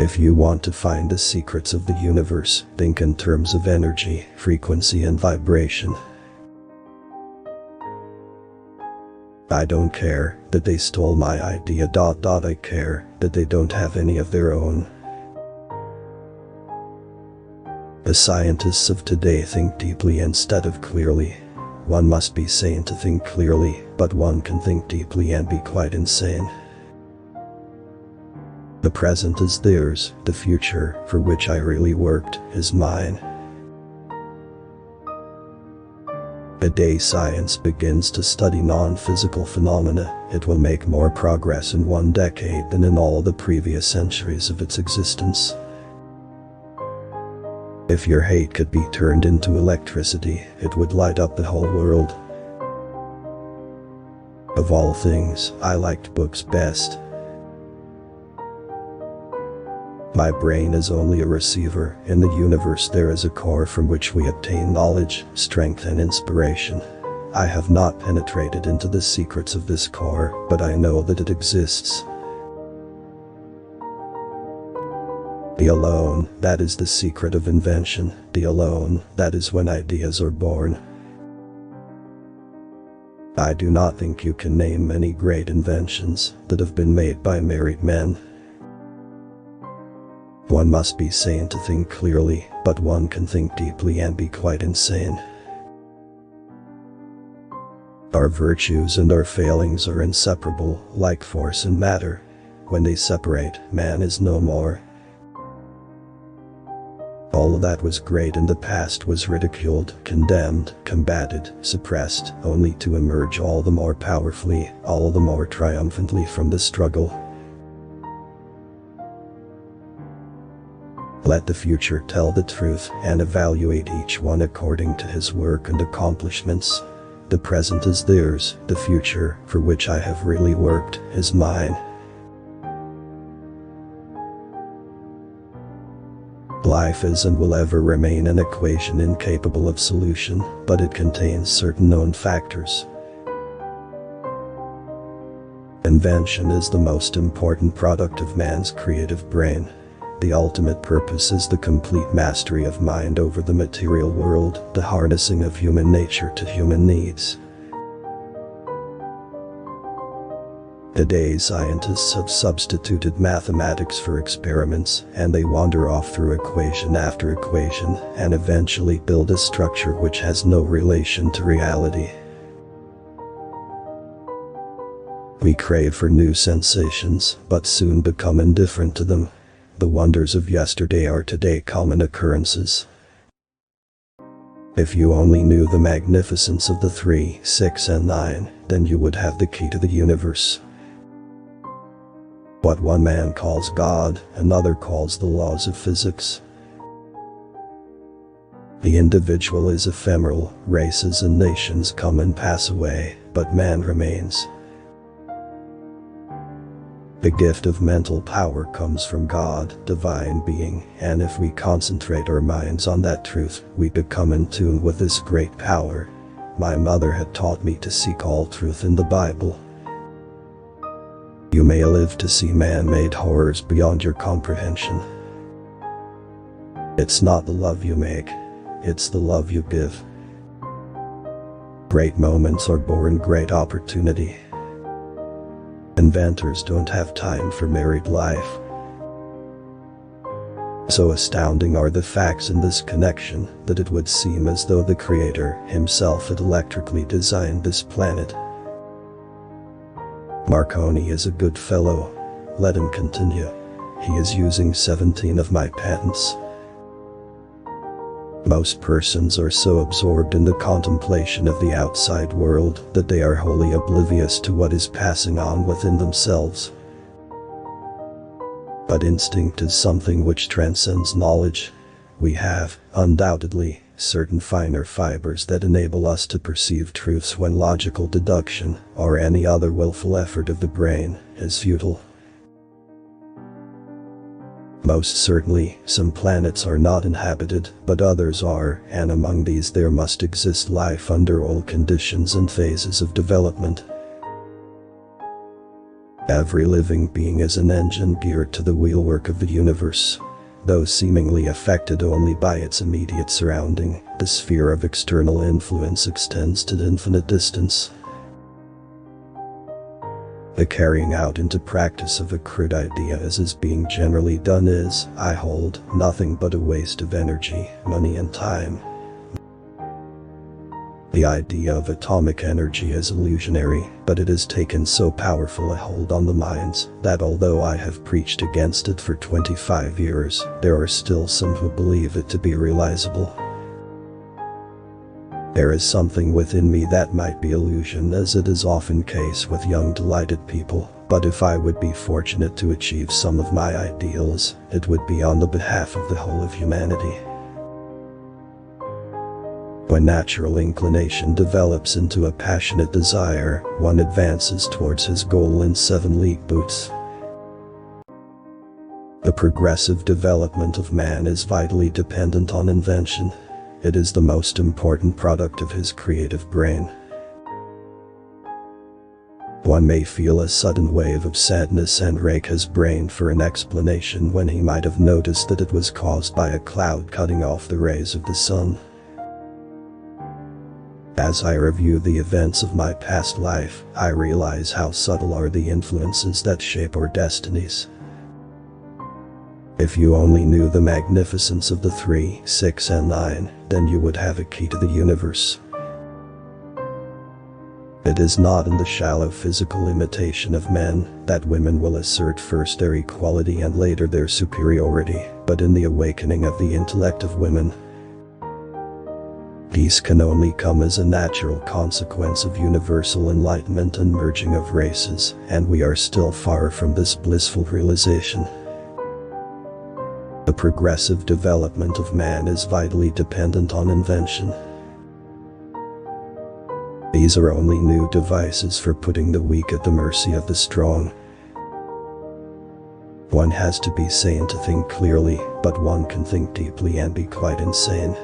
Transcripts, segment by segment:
If you want to find the secrets of the universe, think in terms of energy, frequency and vibration. I don't care that they stole my idea. I care that they don't have any of their own. The scientists of today think deeply instead of clearly. One must be sane to think clearly, but one can think deeply and be quite insane. The present is theirs, the future, for which I really worked, is mine. The day science begins to study non-physical phenomena, it will make more progress in 1 decade than in all the previous centuries of its existence. If your hate could be turned into electricity, it would light up the whole world. Of all things, I liked books best. My brain is only a receiver. In the universe there is a core from which we obtain knowledge, strength and inspiration. I have not penetrated into the secrets of this core, but I know that it exists. The alone, that is the secret of invention. The alone, that is when ideas are born. I do not think you can name many great inventions that have been made by married men. One must be sane to think clearly, but one can think deeply and be quite insane. Our virtues and our failings are inseparable, like force and matter. When they separate, man is no more. All that was great in the past was ridiculed, condemned, combated, suppressed, only to emerge all the more powerfully, all the more triumphantly from the struggle. Let the future tell the truth and evaluate each one according to his work and accomplishments. The present is theirs, the future, for which I have really worked, is mine. Life is and will ever remain an equation incapable of solution, but it contains certain known factors. Invention is the most important product of man's creative brain. The ultimate purpose is the complete mastery of mind over the material world, the harnessing of human nature to human needs. Today scientists have substituted mathematics for experiments, and they wander off through equation after equation, and eventually build a structure which has no relation to reality. We crave for new sensations, but soon become indifferent to them. The wonders of yesterday are today common occurrences. If you only knew the magnificence of the 3, 6 and 9, then you would have the key to the universe. What one man calls God, another calls the laws of physics. The individual is ephemeral, races and nations come and pass away, but man remains. The gift of mental power comes from God, divine being, and if we concentrate our minds on that truth, we become in tune with this great power. My mother had taught me to seek all truth in the Bible. You may live to see man-made horrors beyond your comprehension. It's not the love you make, it's the love you give. Great moments are born great opportunity. Inventors don't have time for married life. So astounding are the facts in this connection that it would seem as though the Creator himself had electrically designed this planet. Marconi is a good fellow. Let him continue. He is using 17 of my patents. Most persons are so absorbed in the contemplation of the outside world that they are wholly oblivious to what is passing on within themselves. But instinct is something which transcends knowledge. We have, undoubtedly, certain finer fibers that enable us to perceive truths when logical deduction, or any other willful effort of the brain, is futile. Most certainly, some planets are not inhabited, but others are, and among these there must exist life under all conditions and phases of development. Every living being is an engine geared to the wheelwork of the universe. Though seemingly affected only by its immediate surrounding, the sphere of external influence extends to infinite distance. The carrying out into practice of a crude idea as is being generally done is, I hold, nothing but a waste of energy, money and time. The idea of atomic energy is illusionary, but it has taken so powerful a hold on the minds that although I have preached against it for 25 years, there are still some who believe it to be realizable. There is something within me that might be illusion, as it is often case with young delighted people, but if I would be fortunate to achieve some of my ideals, it would be on the behalf of the whole of humanity. When natural inclination develops into a passionate desire, one advances towards his goal in 7 league boots. The progressive development of man is vitally dependent on invention. It is the most important product of his creative brain. One may feel a sudden wave of sadness and rake his brain for an explanation when he might have noticed that it was caused by a cloud cutting off the rays of the sun. As I review the events of my past life, I realize how subtle are the influences that shape our destinies. If you only knew the magnificence of the 3, 6, and 9, then you would have a key to the universe. It is not in the shallow physical imitation of men that women will assert first their equality and later their superiority, but in the awakening of the intellect of women. Peace can only come as a natural consequence of universal enlightenment and merging of races, and we are still far from this blissful realization. The progressive development of man is vitally dependent on invention. These are only new devices for putting the weak at the mercy of the strong. One has to be sane to think clearly, but one can think deeply and be quite insane.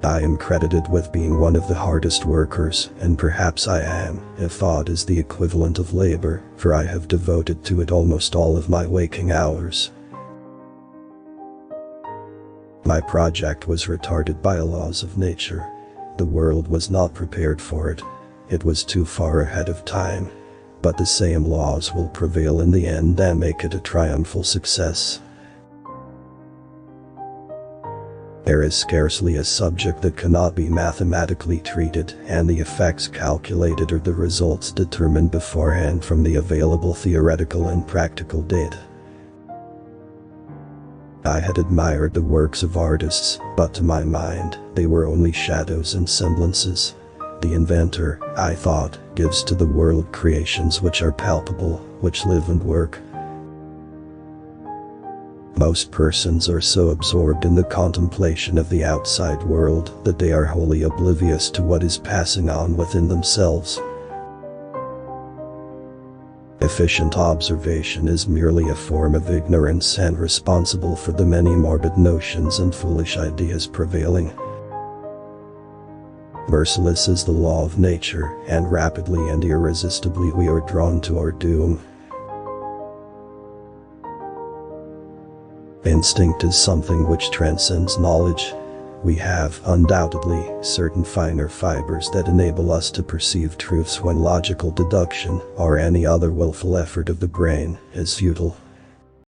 I am credited with being one of the hardest workers, and perhaps I am, if thought is the equivalent of labor, for I have devoted to it almost all of my waking hours. My project was retarded by laws of nature. The world was not prepared for it. It was too far ahead of time. But the same laws will prevail in the end and make it a triumphal success. There is scarcely a subject that cannot be mathematically treated, and the effects calculated or the results determined beforehand from the available theoretical and practical data. I had admired the works of artists, but to my mind, they were only shadows and semblances. The inventor, I thought, gives to the world creations which are palpable, which live and work. Most persons are so absorbed in the contemplation of the outside world that they are wholly oblivious to what is passing on within themselves. Efficient observation is merely a form of ignorance and responsible for the many morbid notions and foolish ideas prevailing. Merciless is the law of nature, and rapidly and irresistibly we are drawn to our doom. Instinct is something which transcends knowledge. We have, undoubtedly, certain finer fibers that enable us to perceive truths when logical deduction, or any other willful effort of the brain, is futile.